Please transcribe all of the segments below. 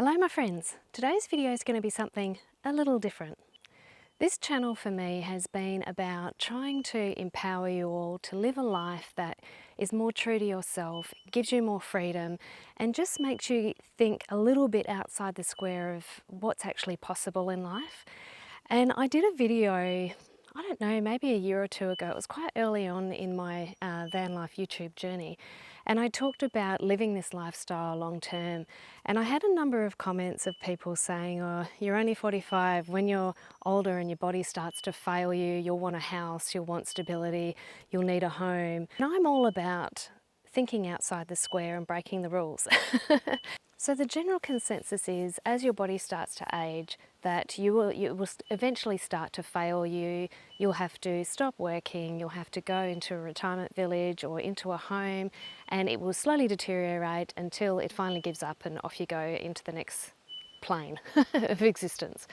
Hello my friends, today's video is going to be something a little different. This channel for me has been about trying to empower you all to live a life that is more true to yourself, gives you more freedom and just makes you think a little bit outside the square of what's actually possible in life. And I did a video, I don't know, maybe a year or two ago. It was quite early on in my van life YouTube journey. And I talked about living this lifestyle long term. And I had a number of comments of people saying, oh, you're only 45, when you're older and your body starts to fail you, you'll want a house, you'll want stability, you'll need a home. And I'm all about thinking outside the square and breaking the rules. So the general consensus is, as your body starts to age, that you will eventually start to fail you. You'll have to stop working, you'll have to go into a retirement village or into a home, and it will slowly deteriorate until it finally gives up and off you go into the next plane of existence.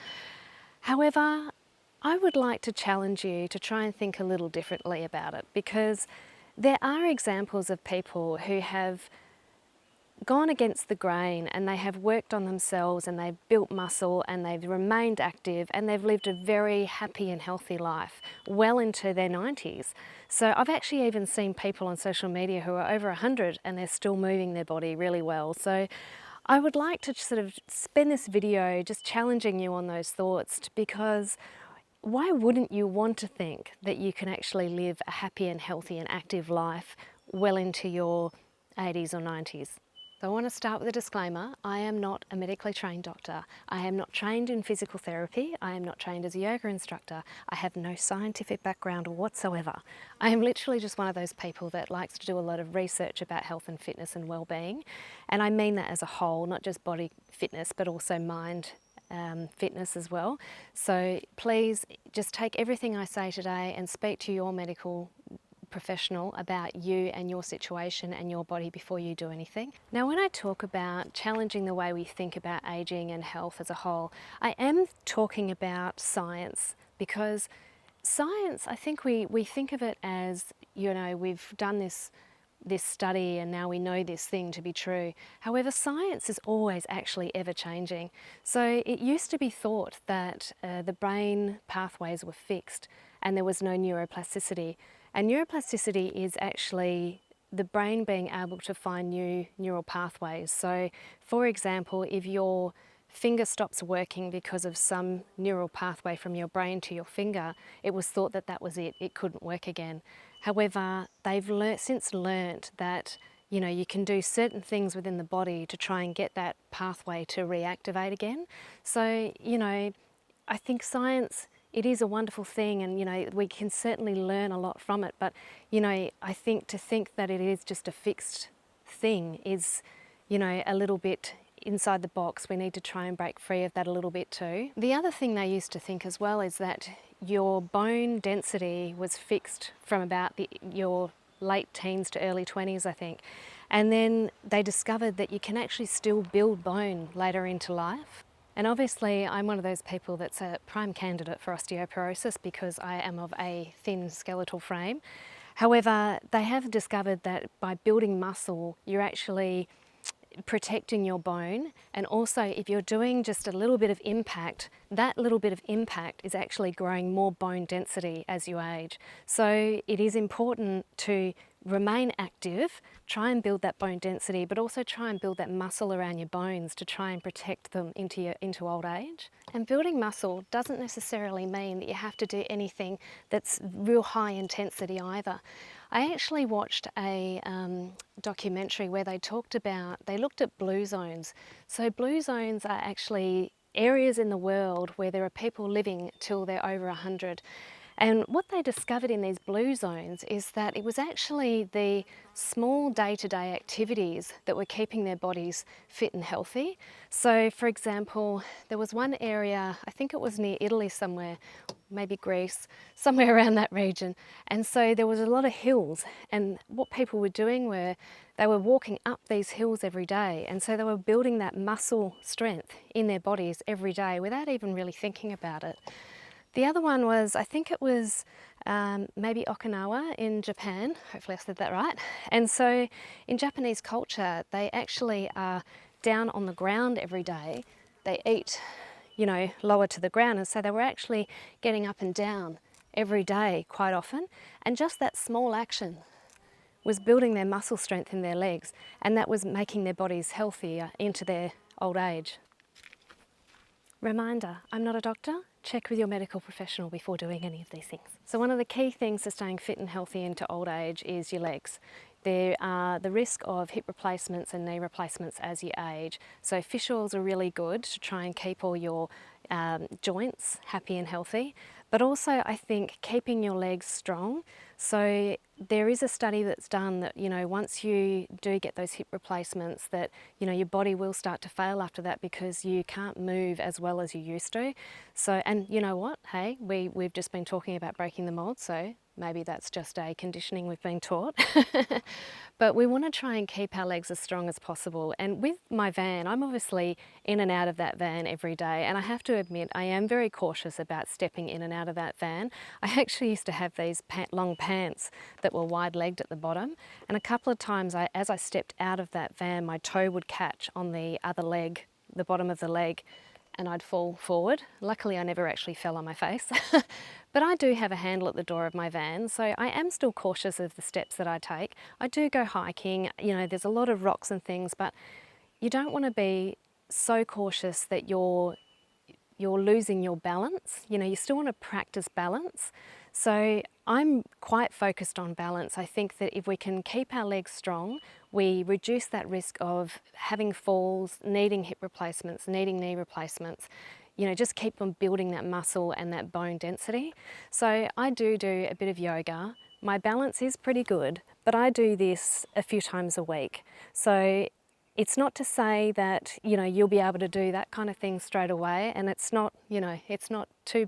However, I would like to challenge you to try and think a little differently about it, because there are examples of people who have gone against the grain and they have worked on themselves and they've built muscle and they've remained active and they've lived a very happy and healthy life well into their 90s. So I've actually even seen people on social media who are over 100 and they're still moving their body really well. So I would like to sort of spend this video just challenging you on those thoughts, because why wouldn't you want to think that you can actually live a happy and healthy and active life well into your 80s or 90s? So I want to start with a disclaimer. I am not a medically trained doctor. I am not trained in physical therapy. I am not trained as a yoga instructor. I have no scientific background whatsoever. I am literally just one of those people that likes to do a lot of research about health and fitness and well-being. And I mean that as a whole, not just body fitness, but also mind fitness as well. So please just take everything I say today and speak to your medical professional about you and your situation and your body before you do anything. Now, when I talk about challenging the way we think about aging and health as a whole, I am talking about science, because science, I think we think of it as, you know, we've done this study and now we know this thing to be true. However, science is always actually ever changing. So it used to be thought that the brain pathways were fixed and there was no neuroplasticity. And neuroplasticity is actually the brain being able to find new neural pathways. So, for example, if your finger stops working because of some neural pathway from your brain to your finger, it was thought that that was it, it couldn't work again. However, they've since learnt that, you know, you can do certain things within the body to try and get that pathway to reactivate again. So, you know, I think science, it is a wonderful thing, and you know, we can certainly learn a lot from it, but you know, I think to think that it is just a fixed thing is, you know, a little bit inside the box. We need to try and break free of that a little bit too. The other thing they used to think as well is that your bone density was fixed from about your late teens to early 20s, I think. And then they discovered that you can actually still build bone later into life. And obviously I'm one of those people that's a prime candidate for osteoporosis because I am of a thin skeletal frame. However, they have discovered that by building muscle, you're actually protecting your bone, and also if you're doing just a little bit of impact, that little bit of impact is actually growing more bone density as you age. So it is important to remain active, try and build that bone density, but also try and build that muscle around your bones to try and protect them into old age. And building muscle doesn't necessarily mean that you have to do anything that's real high intensity either. I actually watched a documentary where they looked at blue zones. So blue zones are actually areas in the world where there are people living till they're over 100. And what they discovered in these blue zones is that it was actually the small day-to-day activities that were keeping their bodies fit and healthy. So for example, there was one area, I think it was near Italy somewhere, maybe Greece, somewhere around that region. And so there was a lot of hills, and what people were doing were they were walking up these hills every day, and so they were building that muscle strength in their bodies every day without even really thinking about it. The other one was, I think it was maybe Okinawa in Japan, hopefully I said that right. And so in Japanese culture, they actually are down on the ground every day. They eat, you know, lower to the ground, and so they were actually getting up and down every day quite often, and just that small action was building their muscle strength in their legs, and that was making their bodies healthier into their old age. Reminder, I'm not a doctor. Check with your medical professional before doing any of these things. So one of the key things to staying fit and healthy into old age is your legs. There are the risk of hip replacements and knee replacements as you age. So fish oils are really good to try and keep all your joints happy and healthy, but also I think keeping your legs strong. So there is a study that's done that, you know, once you do get those hip replacements, that, you know, your body will start to fail after that because you can't move as well as you used to. So, and you know what, hey, we've just been talking about breaking the mold, so maybe that's just a conditioning we've been taught. But we want to try and keep our legs as strong as possible. And with my van, I'm obviously in and out of that van every day. And I have to admit, I am very cautious about stepping in and out of that van. I actually used to have these long pants that were wide-legged at the bottom. And a couple of times, as I stepped out of that van, my toe would catch on the other leg, the bottom of the leg, and I'd fall forward. Luckily, I never actually fell on my face. But I do have a handle at the door of my van, so I am still cautious of the steps that I take. I do go hiking, you know, there's a lot of rocks and things, but you don't want to be so cautious that you're losing your balance. You know, you still want to practice balance. So I'm quite focused on balance. I think that if we can keep our legs strong, we reduce that risk of having falls, needing hip replacements, needing knee replacements. You know, just keep on building that muscle and that bone density. So I do a bit of yoga. My balance is pretty good, but I do this a few times a week. So it's not to say that, you know, you'll be able to do that kind of thing straight away, and it's not, you know, it's not too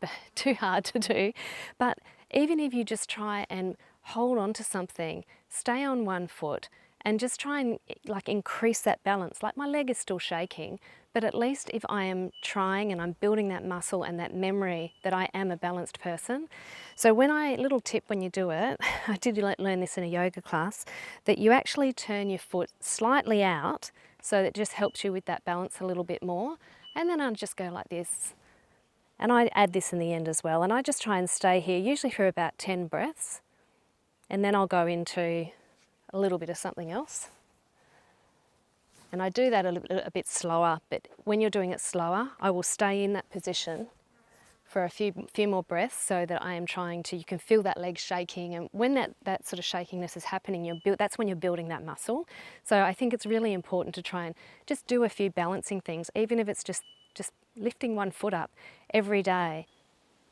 hard to do. But even if you just try and hold on to something, stay on one foot, and just try and like increase that balance. Like my leg is still shaking, but at least if I am trying and I'm building that muscle and that memory that I am a balanced person. So little tip when you do it, I did learn this in a yoga class, that you actually turn your foot slightly out, so it just helps you with that balance a little bit more. And then I'll just go like this. And I add this in the end as well. And I just try and stay here, usually for about 10 breaths. And then I'll go into a little bit of something else. And I do that a bit slower, but when you're doing it slower, I will stay in that position for a few more breaths, so that I am trying to, you can feel that leg shaking, and when that sort of shakiness is happening, that's when you're building that muscle. So I think it's really important to try and just do a few balancing things, even if it's just lifting one foot up every day.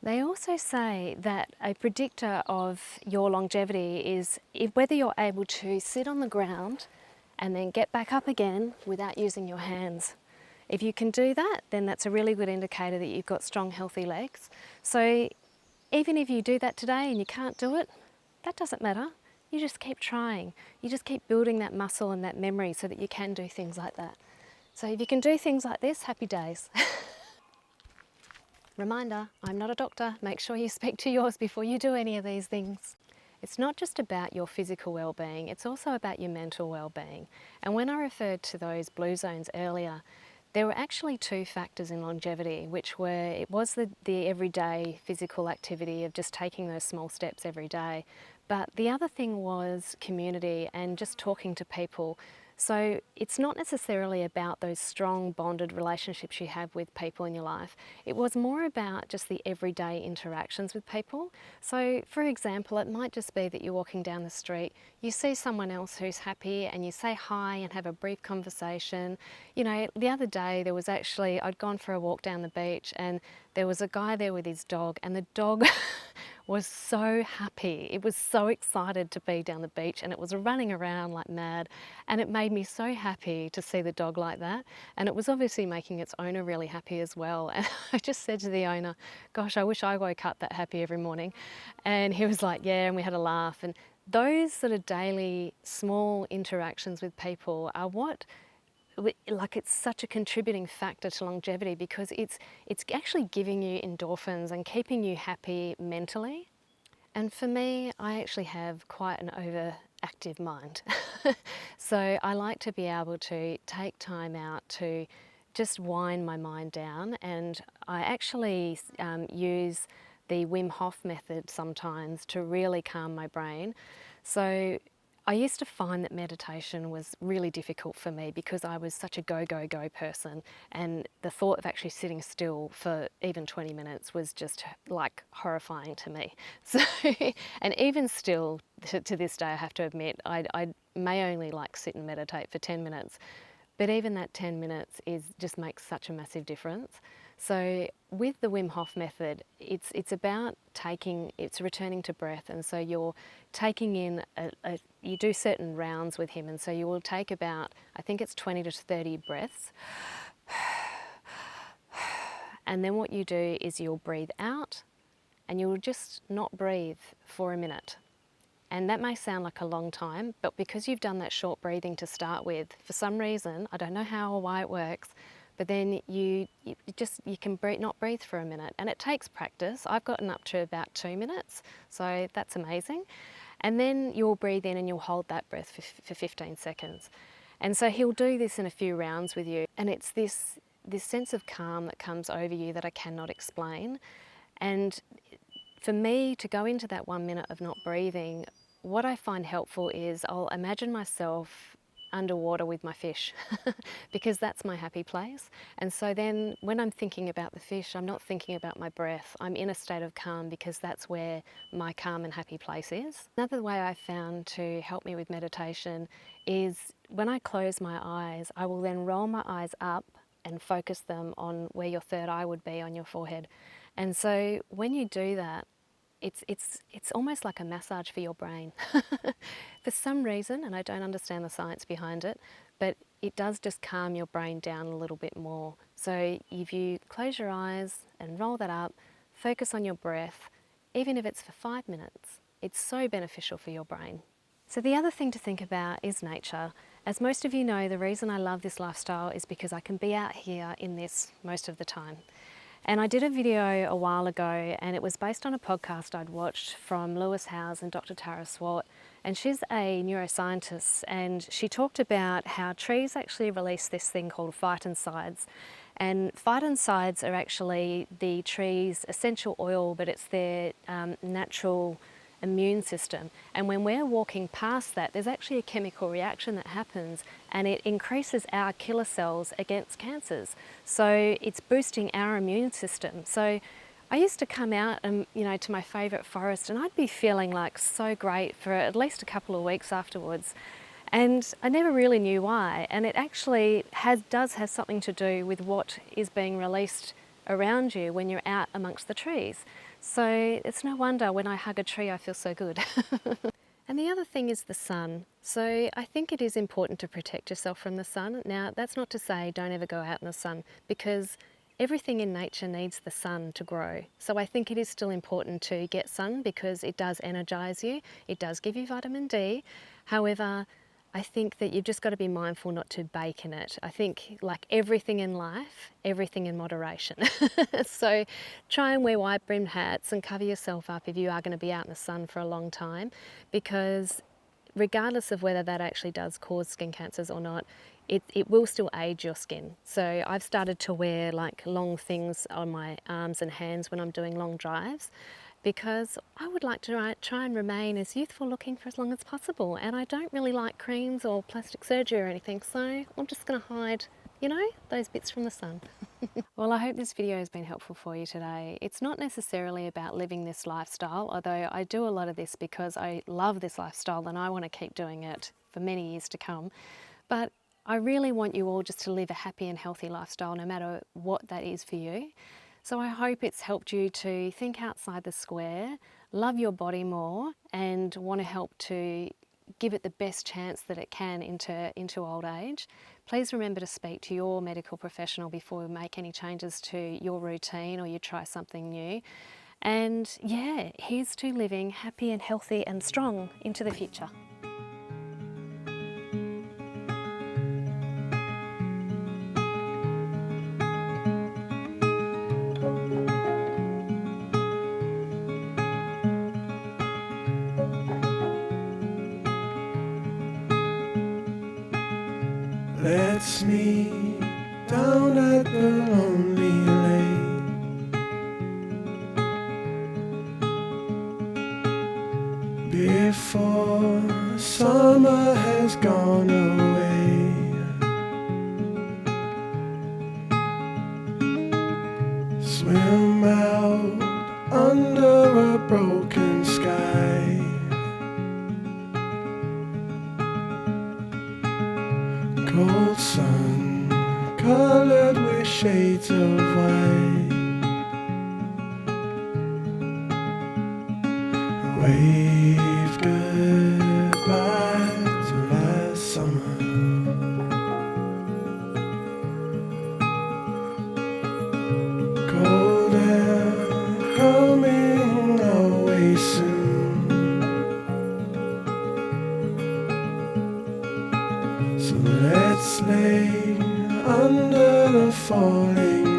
They also say that a predictor of your longevity is whether you're able to sit on the ground and then get back up again without using your hands. If you can do that, then that's a really good indicator that you've got strong, healthy legs. So even if you do that today and you can't do it, that doesn't matter. You just keep trying. You just keep building that muscle and that memory so that you can do things like that. So if you can do things like this, happy days. Reminder, I'm not a doctor. Make sure you speak to yours before you do any of these things. It's not just about your physical well-being, it's also about your mental well-being. And when I referred to those blue zones earlier, there were actually two factors in longevity, which were, it was the everyday physical activity of just taking those small steps every day. But the other thing was community and just talking to people. So it's not necessarily about those strong bonded relationships you have with people in your life. It was more about just the everyday interactions with people. So for example, it might just be that you're walking down the street, you see someone else who's happy and you say hi and have a brief conversation. You know, the other day I'd gone for a walk down the beach and there was a guy there with his dog, and the dog was so happy. It was so excited to be down the beach and it was running around like mad, and it made me so happy to see the dog like that, and it was obviously making its owner really happy as well. And I just said to the owner, gosh, I wish I woke up that happy every morning. And he was like, yeah, and we had a laugh. And those sort of daily small interactions with people are it's such a contributing factor to longevity, because it's actually giving you endorphins and keeping you happy mentally. And for me, I actually have quite an active mind. So I like to be able to take time out to just wind my mind down, and I actually use the Wim Hof method sometimes to really calm my brain. So I used to find that meditation was really difficult for me because I was such a go, go, go person, and the thought of actually sitting still for even 20 minutes was just like horrifying to me. So, and even still to this day, I have to admit, I may only like sit and meditate for 10 minutes, but even that 10 minutes just makes such a massive difference. So with the Wim Hof method, it's about it's returning to breath, and so you're taking in you do certain rounds with him, and so you will take about, I think it's 20 to 30 breaths. And then what you do is you'll breathe out, and you'll just not breathe for a minute. And that may sound like a long time, but because you've done that short breathing to start with, for some reason, I don't know how or why it works, but then you can not breathe for a minute. And it takes practice. I've gotten up to about 2 minutes, so that's amazing. And then you'll breathe in and you'll hold that breath for 15 seconds. And so he'll do this in a few rounds with you. And it's this sense of calm that comes over you that I cannot explain. And for me to go into that 1 minute of not breathing, what I find helpful is I'll imagine myself underwater with my fish because that's my happy place. And so then when I'm thinking about the fish, I'm not thinking about my breath. I'm in a state of calm because that's where my calm and happy place is. Another way I found to help me with meditation is when I close my eyes, I will then roll my eyes up and focus them on where your third eye would be on your forehead. And so when you do that, it's almost like a massage for your brain. For some reason, and I don't understand the science behind it, but it does just calm your brain down a little bit more. So if you close your eyes and roll that up, focus on your breath, even if it's for 5 minutes, it's so beneficial for your brain. So the other thing to think about is nature. As most of you know, the reason I love this lifestyle is because I can be out here in this most of the time. And I did a video a while ago, and it was based on a podcast I'd watched from Lewis Howes and Dr. Tara Swart. And she's a neuroscientist, and she talked about how trees actually release this thing called phytoncides. And phytoncides are actually the tree's essential oil, but it's their natural immune system. And when we're walking past that, there's actually a chemical reaction that happens, and it increases our killer cells against cancers. So it's boosting our immune system. So I used to come out and, to my favourite forest, and I'd be feeling like so great for at least a couple of weeks afterwards. And I never really knew why. And it actually does have something to do with what is being released around you when you're out amongst the trees. So it's no wonder when I hug a tree I feel so good. And the other thing is the sun. So I think it is important to protect yourself from the sun. Now, that's not to say don't ever go out in the sun, because everything in nature needs the sun to grow. So I think it is still important to get sun because it does energise you. It does give you vitamin D. However, I think that you've just got to be mindful not to bake in it. I think, like everything in life, everything in moderation. So try and wear wide-brimmed hats and cover yourself up if you are going to be out in the sun for a long time, because regardless of whether that actually does cause skin cancers or not, it will still age your skin. So I've started to wear like long things on my arms and hands when I'm doing long drives, because I would like to try and remain as youthful looking for as long as possible. And I don't really like creams or plastic surgery or anything, so I'm just going to hide, those bits from the sun. Well, I hope this video has been helpful for you today. It's not necessarily about living this lifestyle, although I do a lot of this because I love this lifestyle and I want to keep doing it for many years to come. But I really want you all just to live a happy and healthy lifestyle, no matter what that is for you. So I hope it's helped you to think outside the square, love your body more, and want to help to give it the best chance that it can into old age. Please remember to speak to your medical professional before you make any changes to your routine or you try something new. And yeah, here's to living happy and healthy and strong into the future. That's me down at the lonely lake. Before summer has gone away, swim out under a broken sky. Cold sun colored with shades of white. Wave goodbye to last summer. Cold air coming away soon. So let's lay under the falling